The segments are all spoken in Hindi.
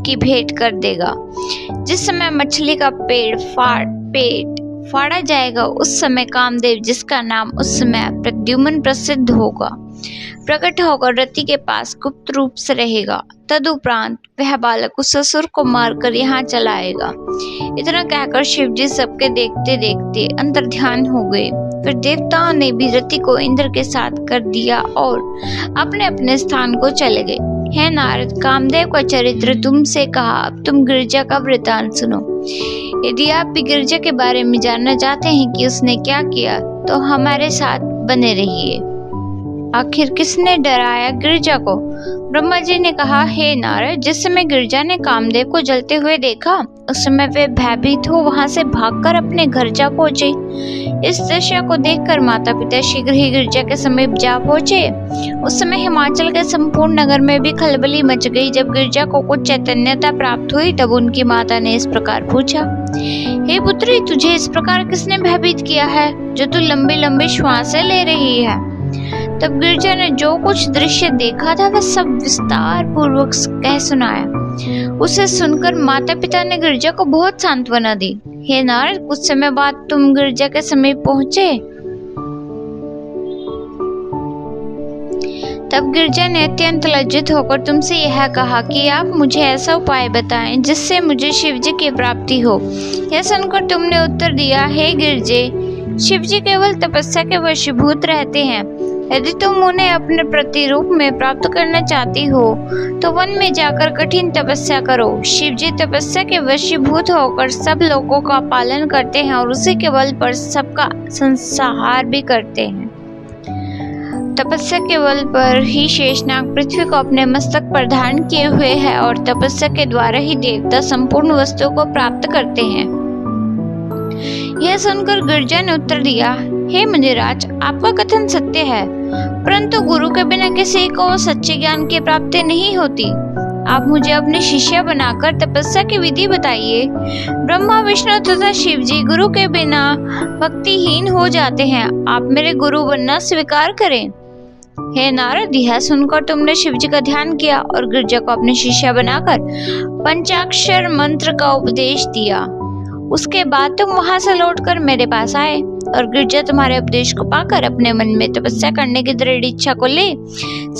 की भेंट कर देगा। जिस समय मछली का पेट फाड़ा जाएगा, उस समय कामदेव, जिसका नाम उस समय प्रद्युम्न प्रसिद्ध होगा, प्रकट होकर रति के पास गुप्त रूप से रहेगा। तदुपरांत वह बालक उस असुर को मारकर यहाँ चला आएगा। इतना कहकर शिव जी सबके देखते देखते अंतर ध्यान हो गए। फिर देवताओं ने भी रति को इंद्र के साथ कर दिया और अपने अपने स्थान को चले गए। हे नारद, कामदेव का चरित्र तुमसे कहा, अब तुम गिरिजा का वृतांत सुनो। यदि आप भी गिरिजा के बारे में जानना चाहते हैं कि उसने क्या किया, तो हमारे साथ बने रहिए। आखिर किसने डराया गिरिजा को? ब्रह्मा जी ने कहा, हे नारद, जिस समय गिरिजा ने कामदेव को जलते हुए देखा, उस समय वे भयभीत हो वहां से भागकर अपने घर जा पहुंचे। इस दशा को देखकर माता पिता शीघ्र ही गिरिजा के समीप जा पहुंचे। उस समय हिमाचल के संपूर्ण नगर में भी खलबली मच गई। जब गिरिजा को कुछ चैतन्यता प्राप्त हुई, तब उनकी माता ने इस प्रकार पूछा, हे पुत्री, तुझे इस प्रकार किसने भयभीत किया है, जो तू लंबी लंबी श्वासें ले रही है? तब गिरिजा ने जो कुछ दृश्य देखा था वह सब विस्तार पूर्वक कह सुनाया। उसे सुनकर माता पिता ने गिरिजा को बहुत सांत्वना दी। हे नारद, कुछ समय बाद तुम गिरिजा के समीप पहुंचे। तब गिरिजा ने अत्यंत लज्जित होकर तुमसे यह कहा कि आप मुझे ऐसा उपाय बताएं जिससे मुझे शिव जी की प्राप्ति हो। यह सुनकर तुमने उत्तर दिया, हे गिरिजे, शिव जी केवल तपस्या के वशीभूत रहते हैं। यदि तुम उन्हें अपने प्रतिरूप में प्राप्त करना चाहती हो, तो वन में जाकर कठिन तपस्या करो। शिव जी तपस्या के वशीभूत होकर सब लोगों का पालन करते हैं और उसी के बल पर सबका संहार भी करते हैं। तपस्या के बल पर ही शेषनाग पृथ्वी को अपने मस्तक पर धारण किए हुए है और तपस्या के द्वारा ही देवता संपूर्ण वस्तुओं को प्राप्त करते हैं। यह सुनकर गिरिजा ने उत्तर दिया, हे मुनिराज, आपका कथन सत्य है, परंतु गुरु के बिना किसी को सच्चे ज्ञान की प्राप्ति नहीं होती। आप मुझे अपने शिष्य बनाकर तपस्या की विधि बताइए। ब्रह्मा, विष्णु तथा शिव जी गुरु के बिना भक्तिहीन हो जाते हैं। आप मेरे गुरु बनना स्वीकार करें। हे नारद, यह सुनकर तुमने शिव जी का ध्यान किया और गिरिजा को अपने शिष्य बनाकर पंचाक्षर मंत्र का उपदेश दिया। उसके बाद तुम वहां से लौटकर मेरे पास आए और गिरिजा तुम्हारे उपदेश को पाकर अपने मन में तपस्या करने की दृढ़ इच्छा को ले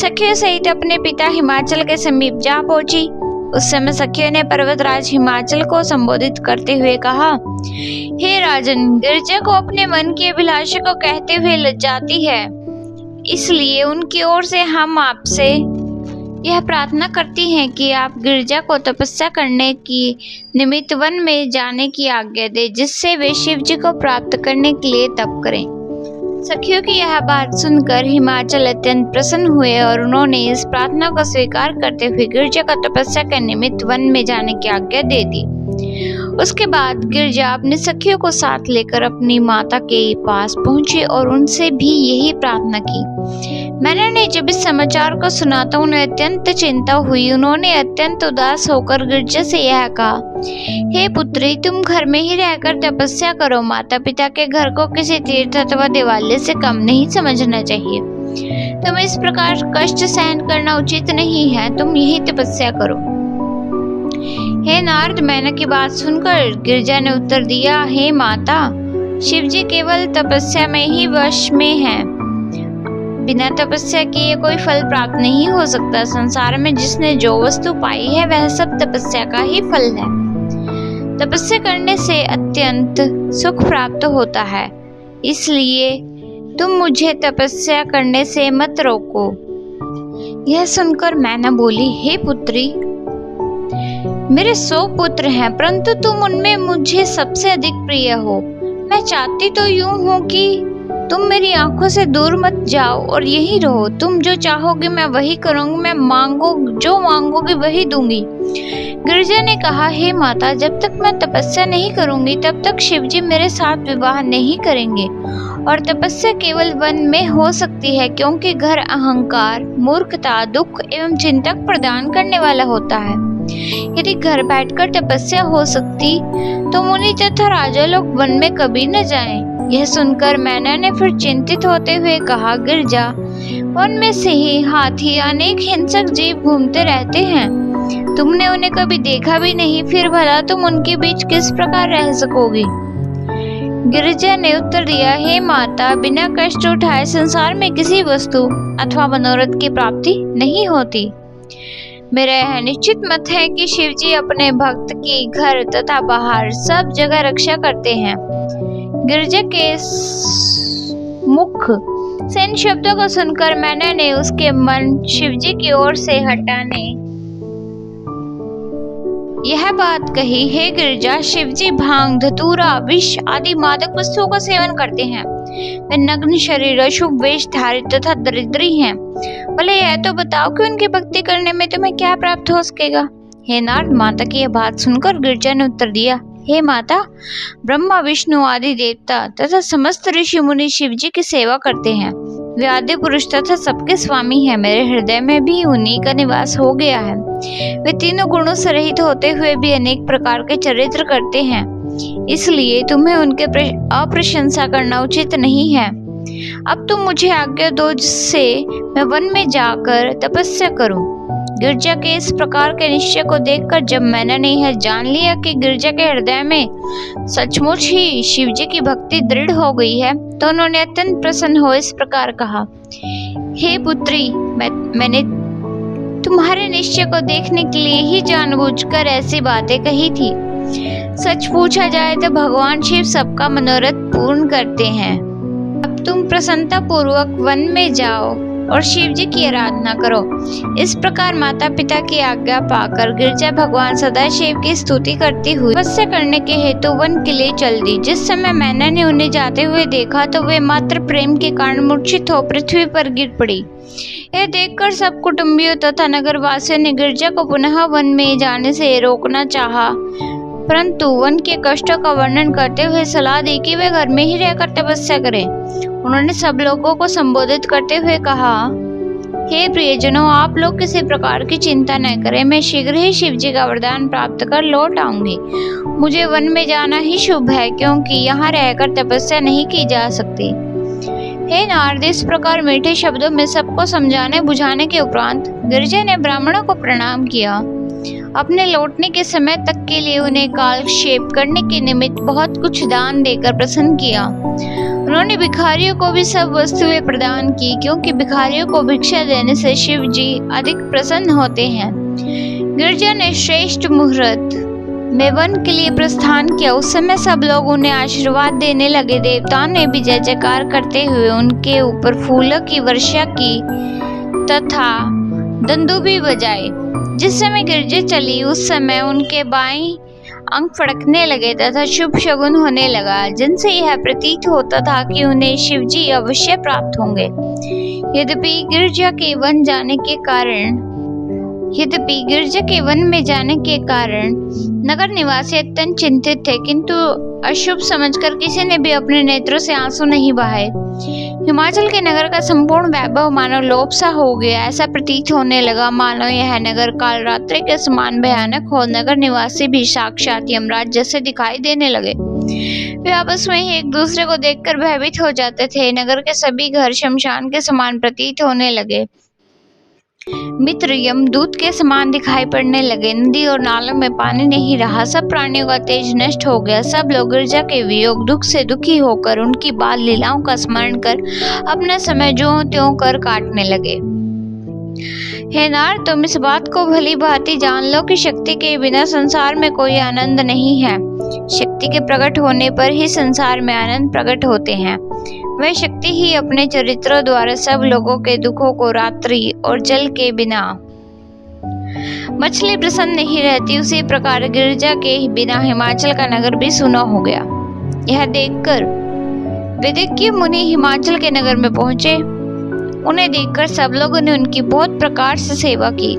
सखियों सहित अपने पिता हिमाचल के समीप जा पहुंची। उस समय सखियों ने पर्वतराज हिमाचल को संबोधित करते हुए कहा, हे राजन, गिरिजा को अपने मन की अभिलाषा को कहते हुए लज्जाती है, इसलिए उनकी ओर से हम आपसे यह प्रार्थना करती हैं कि आप गिरिजा को तपस्या करने की निमित्त वन में जाने की आज्ञा दे, जिससे वे शिव जी को प्राप्त करने के लिए तप करें। सखियों की यह बात सुनकर हिमाचल अत्यंत प्रसन्न हुए और उन्होंने इस प्रार्थना को स्वीकार करते हुए गिरिजा को तपस्या के निमित्त वन में जाने की आज्ञा दे दी। उसके बाद गिरिजा अपने सखियों को साथ लेकर अपनी माता के पास पहुंची और उनसे भी यही प्रार्थना की। मैंने जब इस समाचार को सुना तो उन्हें अत्यंत चिंता हुई। उन्होंने अत्यंत उदास होकर गिरिजा से यह कहा, हे पुत्री, तुम घर में ही रहकर तपस्या करो। माता पिता के घर को किसी तीर्थ अथवा देवालय से कम नहीं समझना चाहिए। तुम इस प्रकार कष्ट सहन करना उचित नहीं है। तुम यही तपस्या करो। हे नारद, मैना की बात सुनकर गिरिजा ने उत्तर दिया, हे माता, शिव जी केवल तपस्या में ही वश में हैं। बिना तपस्या किए कोई फल प्राप्त नहीं हो सकता। संसार में जिसने जो वस्तु पाई है वह सब तपस्या का ही फल है। तपस्या करने से अत्यंत सुख प्राप्त होता है, इसलिए तुम मुझे तपस्या करने से मत रोको। यह सुनकर मैना बोली, हे पुत्री, मेरे 100 पुत्र हैं, परंतु तुम उनमें मुझे सबसे अधिक प्रिय हो। मैं चाहती तो यूं हूँ कि तुम मेरी आंखों से दूर मत जाओ और यही रहो। तुम जो चाहोगे मैं वही करूंगी, मैं जो मांगोगी वही दूंगी। गिरिजा ने कहा, हे माता, जब तक मैं तपस्या नहीं करूंगी तब तक शिव जी मेरे साथ विवाह नहीं करेंगे और तपस्या केवल वन में हो सकती है, क्योंकि घर अहंकार, मूर्खता, दुख एवं चिंतक प्रदान करने वाला होता है। यदि घर बैठकर तपस्या हो सकती तो मुनि तथा राजा लोग वन में कभी न जाएं। यह सुनकर मैना ने फिर चिंतित होते हुए कहा, गिरिजा, वन में सिंह, हाथी, अनेक हिंसक जीव घूमते रहते हैं। तुमने उन्हें कभी देखा भी नहीं, फिर भला तुम उनके बीच किस प्रकार रह सकोगी? गिरिजा ने उत्तर दिया, हे माता, बिना कष्ट उठाए संसार में किसी वस्तु अथवा मनोरथ की प्राप्ति नहीं होती। मेरा यह निश्चित मत है कि शिव जी अपने भक्त की घर तथा बाहर सब जगह रक्षा करते हैं। गिरिजा के मुख से इन शब्दों को सुनकर मैना ने उसके मन शिवजी की ओर से हटाने यह बात कही, हे गिरिजा, शिवजी भांग, धतूरा, विष आदि मादक वस्तुओं का सेवन करते हैं। वे नग्न शरीर, अशुभ वेशधारी तथा दरिद्री हैं। भले यह तो बताओ कि उनकी भक्ति करने में तुम्हें क्या प्राप्त हो सकेगा? हे नारद, माता की यह बात सुनकर गिरिजा ने उत्तर दिया, हे माता, ब्रह्मा, विष्णु आदि देवता तथा समस्त ऋषि मुनि शिव जी की सेवा करते हैं। वे आदि पुरुष तथा सबके स्वामी हैं। मेरे हृदय में भी उन्हीं का निवास हो गया है। वे तीनों गुणों से रहित होते हुए भी अनेक प्रकार के चरित्र करते हैं, इसलिए तुम्हें उनके अप्रशंसा करना उचित नहीं है। अब तुम मुझे आज्ञा दो जिससे मैं वन में जाकर तपस्या करूं। गिरिजा के इस प्रकार के निश्चय को देखकर जब मैंने यह जान लिया कि गिरिजा के हृदय में सचमुच ही शिवजी की भक्ति दृढ़ हो गई है, तो उन्होंने अत्यंत प्रसन्न हो इस प्रकार कहा, हे पुत्री, मैंने तुम्हारे निश्चय को देखने के लिए ही जानबूझकर ऐसी बातें कही थी। सच पूछा जाए तो भगवान शिव सबका मनोरथ पूर्ण करते हैं। अब तुम प्रसन्नता पूर्वक वन में जाओ और शिव जी की आराधना करो। इस प्रकार माता पिता की आज्ञा पाकर गिरिजा भगवान सदाशिव की स्तुति करती हुई तपस्या करने के हेतु वन के लिए चल दी। जिस समय मैना ने उन्हें जाते हुए देखा तो वे मात्र प्रेम के कारण मूर्छित हो पृथ्वी पर गिर पड़ी। यह देखकर सब कुटुंबियों तथा नगरवासियों ने गिरिजा को पुनः वन में जाने से रोकना चाहा, परंतु वन के कष्टों का वर्णन करते हुए सलाह दी कि वे घर में ही रहकर तपस्या करें। उन्होंने सब लोगों को संबोधित करते हुए कहा, हे प्रियजनों, आप लोग किसी प्रकार की चिंता न करें। मैं शीघ्र ही शिव जी का वरदान प्राप्त कर लौट आऊंगी। मुझे वन में जाना ही शुभ है, क्योंकि यहाँ रहकर तपस्या नहीं की जा सकती। हे नारद, इस प्रकार मीठे शब्दों में सबको समझाने बुझाने के उपरांत गिरिजा ने ब्राह्मणों को प्रणाम किया। अपने लौटने के समय तक के लिए उन्हें कालक्षेप करने के निमित्त बहुत कुछ दान देकर प्रसन्न किया। उन्होंने भिखारियों को भी सब वस्तुएं प्रदान की, क्योंकि भिखारियों को भिक्षा देने से शिव जी अधिक प्रसन्न होते हैं। गिरिजा ने श्रेष्ठ मुहूर्त में वन के लिए प्रस्थान किया। उस समय सब लोग उन्हें आशीर्वाद देने लगे। देवताओं ने भी जय जयकार करते हुए उनके ऊपर फूलों की वर्षा की तथा दंदुभी बजाए। जिस समय गिरिजा चली उस समय उनके बाईं अंग फड़कने लगे तथा शुभ शगुन होने लगा, जिनसे यह प्रतीत होता था कि उन्हें शिवजी अवश्य प्राप्त होंगे। यद्यपि गिरिजा के वन में जाने के कारण नगर निवासी अत्यंत चिंतित थे, किंतु अशुभ समझकर किसी ने भी अपने नेत्रों से आंसू नहीं बहाए। हिमाचल के नगर का संपूर्ण वैभव मानो लोप सा हो गया। ऐसा प्रतीत होने लगा मानो यह नगर काल रात्रि के समान भयानक हो। नगर निवासी भी साक्षात यमराज जैसे दिखाई देने लगे। वे आपस में ही एक दूसरे को देखकर भयभीत हो जाते थे। नगर के सभी घर शमशान के समान प्रतीत होने लगे। मित्र यमदूत के समान दिखाई पड़ने लगे। नदी और नालों में पानी नहीं रहा। सब प्राणियों का तेज नष्ट हो गया। सब लोग गिरिजा के वियोग दुख से दुखी होकर उनकी बाल लीलाओं का स्मरण कर अपना समय ज्यों त्यों कर काटने लगे। हे नारद, तुम इस बात को भली भांति जान लो कि शक्ति के बिना संसार में कोई आनंद नहीं है। शक्ति के प्रकट होने पर ही संसार में आनंद प्रकट होते हैं। वह शक्ति ही अपने चरित्रों द्वारा सब लोगों के दुखों को रात्रि और जल के बिना मछली प्रसन्न नहीं रहती, उसी प्रकार गिरिजा के बिना हिमाचल का नगर भी सूना हो गया। यह देखकर विदिज्ञ मुनि हिमाचल के नगर में पहुंचे। उन्हें देखकर सब लोगों ने उनकी बहुत प्रकार से सेवा की।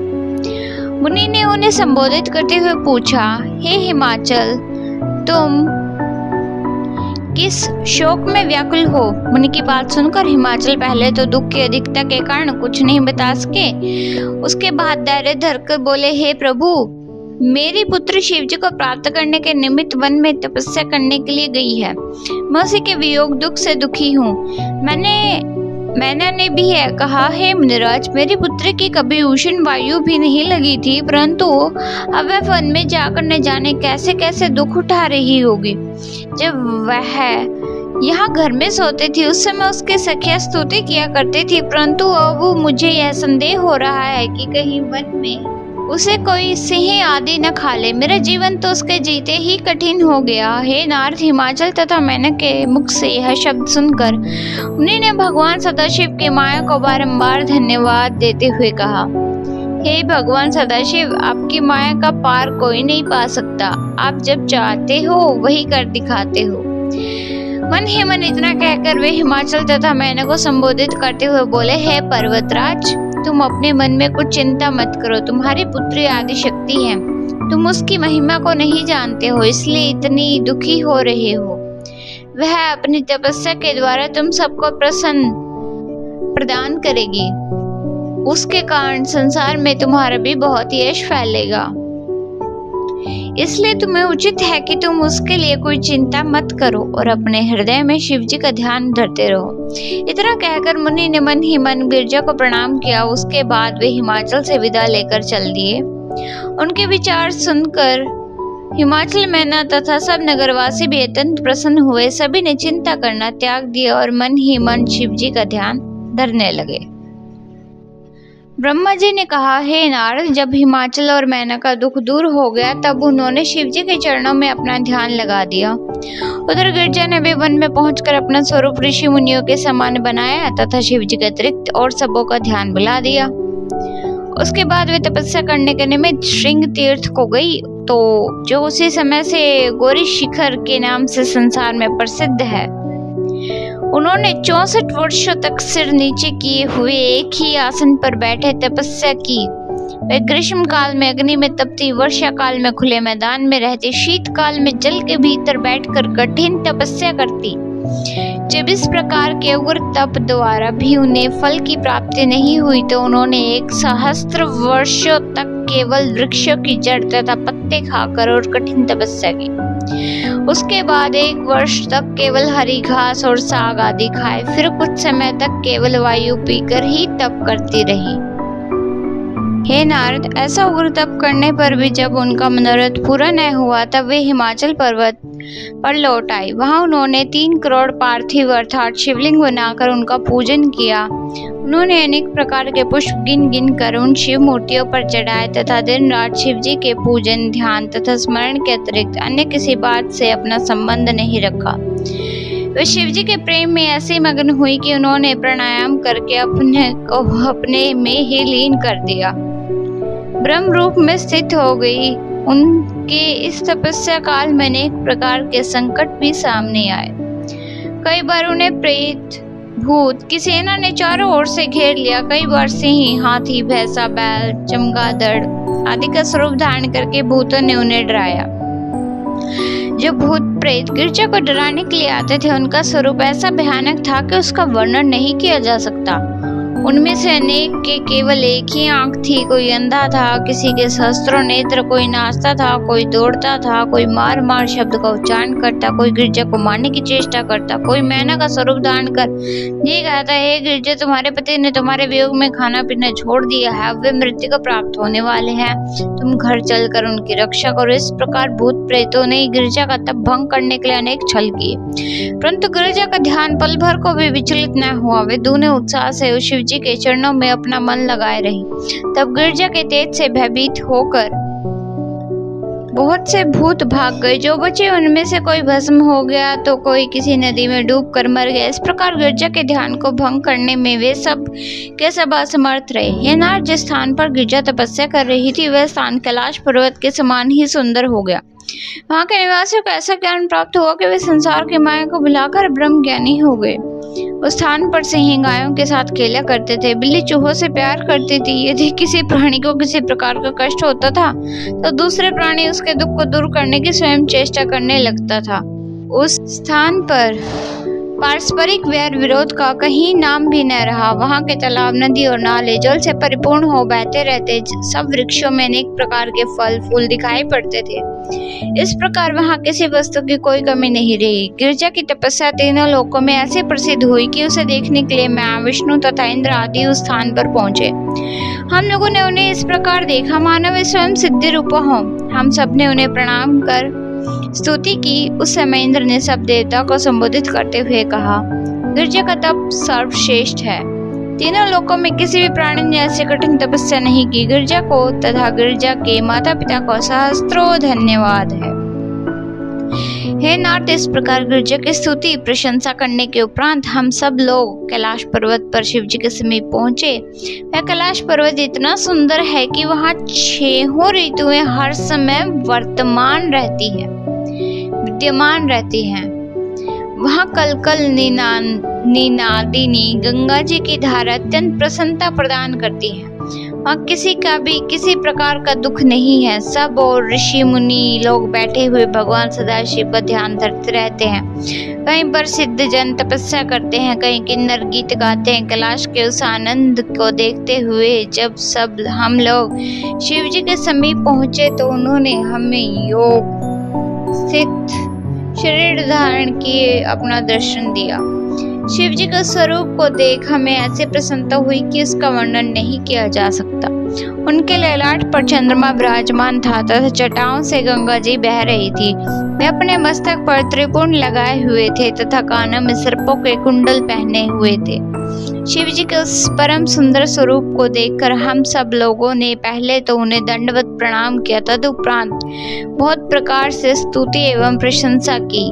मुनि ने उन्हें संबोधित करते हुए पूछा, हे हिमाचल, तुम किस शोक में व्याकुल हो? मुनि की बात सुनकर हिमाचल पहले तो दुख की अधिकता के कारण कुछ नहीं बता सके। उसके बाद धैर्य धरकर बोले, हे प्रभु, मेरी पुत्री शिवजी को प्राप्त करने के निमित्त वन में तपस्या करने के लिए गई है। मैं उसी के वियोग दुख से दुखी हूँ। मैंने मैना ने भी कहा, हे मुनिराज, मेरी पुत्री की कभी उष्ण वायु भी नहीं लगी थी, परंतु अब वह वन में जाकर न जाने कैसे कैसे दुख उठा रही होगी। जब वह यहाँ घर में सोती थी उस समय उसके सखियां स्तुति किया करती थी, परंतु अब मुझे यह संदेह हो रहा है कि कहीं वन में उसे कोई सिंह आदि न खा ले। मेरा जीवन तो उसके जीते ही कठिन हो गया। हे नारद, हिमाचल तथा मेनक के मुख से यह शब्द सुनकर मुनि ने भगवान सदाशिव की माया को बारंबार धन्यवाद देते हुए कहा, हे भगवान सदाशिव, आपकी माया का पार कोई नहीं पा सकता। आप जब चाहते हो वही कर दिखाते हो। मन ही मन इतना कहकर वे हिमाचल तथा मेनक को संबोधित करते हुए बोले, हे पर्वतराज, तुम अपने मन में कुछ चिंता मत करो। तुम्हारी पुत्री आदि शक्ति है, तुम उसकी महिमा को नहीं जानते हो, इसलिए इतनी दुखी हो रहे हो। वह अपनी तपस्या के द्वारा तुम सबको प्रसन्न प्रदान करेगी। उसके कारण संसार में तुम्हारा भी बहुत यश फैलेगा, इसलिए तुम्हें उचित है कि तुम उसके लिए कोई चिंता मत करो और अपने हृदय में शिव जी का ध्यान धरते रहो। इतना कहकर मुनि ने मन ही मन गिरजा को प्रणाम किया। उसके बाद वे हिमाचल से विदा लेकर चल दिए। उनके विचार सुनकर हिमाचल, मैना तथा सब नगरवासी भी अत्यंत प्रसन्न हुए। सभी ने चिंता करना त्याग दिया और मन ही मन शिव जी का ध्यान धरने लगे। ब्रह्मा जी ने कहा, हे नारद, जब हिमाचल और मैना का दुख दूर हो गया तब उन्होंने शिव जी के चरणों में अपना ध्यान लगा दिया। उधर गिरजा ने भी वन में पहुंचकर अपना स्वरूप ऋषि मुनियों के समान बनाया तथा शिव जी के अतिरिक्त और सबों का ध्यान बुला दिया। उसके बाद वे तपस्या करने के निमित्त श्रृंग तीर्थ को गई, तो जो उसी समय से गौरी शिखर के नाम से संसार में प्रसिद्ध है। उन्होंने 64 वर्षों तक सिर नीचे किए हुए एक ही आसन पर बैठे तपस्या की। वे ग्रीष्म काल में अग्नि में तपती, वर्षा काल में खुले मैदान में रहती, शीतकाल में जल के भीतर बैठकर कठिन तपस्या करती। जब इस प्रकार के उग्र तप द्वारा भी उन्हें फल की प्राप्ति नहीं हुई तो उन्होंने 1 सहस्त्र वर्षों तक केवल वृक्षों की जड़ तथा पत्ते खाकर और कठिन तपस्या की। उसके बाद 1 वर्ष तक केवल हरी घास और साग आदि खाए, फिर कुछ समय तक केवल वायु पीकर ही तप करती रही। हे नारद, ऐसा उग्र तप करने पर भी जब उनका मनोरथ पूरा न हुआ तब वे हिमाचल पर्वत पर लौट आई। वहां उन्होंने 3 करोड़ पार्थिव अर्थात शिवलिंग बनाकर उनका पूजन किया। उन्होंने अनेक प्रकार के पुष्प गिन गिन कर उन शिव मूर्तियों पर चढ़ाए तथा दिन रात शिव जी के पूजन, ध्यान तथा स्मरण के अतिरिक्त अन्य किसी बात से अपना संबंध नहीं रखा। वे शिव जी के प्रेम में ऐसे मग्न हुई कि उन्होंने प्राणायाम करके अपने को अपने में ही लीन कर दिया, ब्रह्म रूप में स्थित हो गई। उनके इस तपस्या काल में अनेक प्रकार के संकट भी सामने आए। कई बार उन्हें प्रेत, भूत की सेना ने चारों ओर से घेर लिया। कई बार सिंह, हाथी, भैंसा, बैल, चमगादड़ आदि का स्वरूप धारण करके भूतों ने उन्हें डराया। जो भूत प्रेत गिरजा को डराने के लिए आते थे उनका स्वरूप ऐसा भयानक था कि उसका वर्णन नहीं किया जा सकता। उनमें से अनेक के केवल एक ही आंख थी, कोई अंधा था, किसी के सहस्त्रों नेत्र, कोई नाचता था, कोई दौड़ता था, कोई मार मार शब्द का उच्चारण करता, कोई गिरजा को मारने की चेष्टा करता, कोई मैना का स्वरूप धारण कर ये कहता, हे गिरजा, तुम्हारे पति ने तुम्हारे वियोग में खाना पीना छोड़ दिया है, वे मृत्यु को प्राप्त होने वाले हैं, तुम घर चलकर उनकी रक्षा करो। इस प्रकार भूत प्रेतों ने गिरजा का तप भंग करने के लिए अनेक छल किए, परंतु गिरजा का ध्यान पल भर को भी विचलित न हुआ। वे दूने उत्साह से शिव जी के चरणों में अपना मन लगाए रही। तब गिरजा के तेज से भयभीत होकर बहुत से भूत भाग गए। जो बचे उनमें से कोई भस्म हो गया तो कोई किसी नदी में डूबकर मर गया। इस प्रकार गिरजा के ध्यान को भंग करने में वे सब के सब असमर्थ रहे। हे नारद, जिस स्थान पर गिरजा तपस्या कर रही थी वह स्थान कैलाश पर्वत के समान ही सुंदर हो गया। वहां के निवासियों को ऐसा ज्ञान प्राप्त हुआ कि वे संसार की माया को भुलाकर ब्रह्म ज्ञानी हो गए। उस स्थान पर सिंह गायों के साथ खेला करते थे, बिल्ली चूहों से प्यार करती थी। यदि किसी प्राणी को किसी प्रकार का कष्ट होता था तो दूसरे प्राणी उसके दुख को दूर करने की स्वयं चेष्टा करने लगता था। उस स्थान पर पारस्परिक वैर विरोध का कहीं नाम भी न रहा। वहाँ के तालाब, नदी और नाले जल से परिपूर्ण हो बहते रहते। सब वृक्षों में अनेक प्रकार के फल फूल दिखाई पड़ते थे। इस प्रकार वहाँ किसी वस्तु की कोई कमी नहीं रही। गिरजा की तपस्या तीनों लोकों में ऐसे प्रसिद्ध हुई कि उसे देखने के लिए मैं, विष्णु तथा इंद्र आदि उस स्थान पर पहुंचे। हम लोगों ने उन्हें इस प्रकार देखा मानो वे स्वयं सिद्धि रूप हों। हम सब ने उन्हें प्रणाम कर स्तुति की। उस समय इंद्र ने सब देवता को संबोधित करते हुए कहा, गिरजा का तप सर्वश्रेष्ठ है। तीनों लोकों में किसी भी प्राणी ने ऐसी कठिन तपस्या नहीं की। गिरजा को तथा गिरजा के माता पिता को सहस्त्रों धन्यवाद है। हे नारद, इस प्रकार गिरजा की स्तुति प्रशंसा करने के उपरांत हम सब लोग कैलाश पर्वत पर शिव जी के समीप पहुंचे। वह कैलाश पर्वत इतना सुंदर है कि वहाँ 6 ऋतुएं हर समय विद्यमान रहती हैं। वहाँ कलकल नीनादिनी गंगा जी की धारा अत्यंत प्रसन्नता प्रदान करती है। वहाँ किसी प्रकार का दुख नहीं है। सब और ऋषि मुनि लोग बैठे हुए भगवान सदाशिव का ध्यान धरते रहते हैं। कहीं पर सिद्ध जन तपस्या करते हैं, कहीं किन्नर गीत गाते हैं। कैलाश के उस आनंद को देखते हुए जब सब हम लोग शिव जी के समीप पहुंचे तो उन्होंने हमें योग स्थित शरीर धारण किए अपना दर्शन दिया। शिव जी के स्वरूप को देख हमें ऐसे प्रसन्नता हुई कि उसका वर्णन नहीं किया जा सकता। उनके ललाट पर चंद्रमा विराजमान था तथा जटाओं से गंगा जी बह रही थी। वे अपने मस्तक पर त्रिपुंड लगाए हुए थे तथा कानों में सर्पों के कुंडल पहने हुए थे। शिव जी के उस परम सुंदर स्वरूप को देखकर हम सब लोगों ने पहले तो उन्हें दंडवत प्रणाम किया, तदुपरांत बहुत प्रकार से स्तुति एवं प्रशंसा की।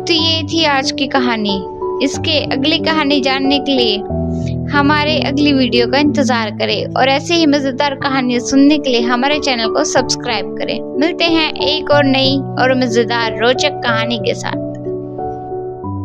तो ये थी आज की कहानी। इसके अगली कहानी जानने के लिए हमारे अगली वीडियो का इंतजार करें और ऐसे ही मजेदार कहानियां सुनने के लिए हमारे चैनल को सब्सक्राइब करें। मिलते हैं एक और नई और मजेदार रोचक कहानी के साथ।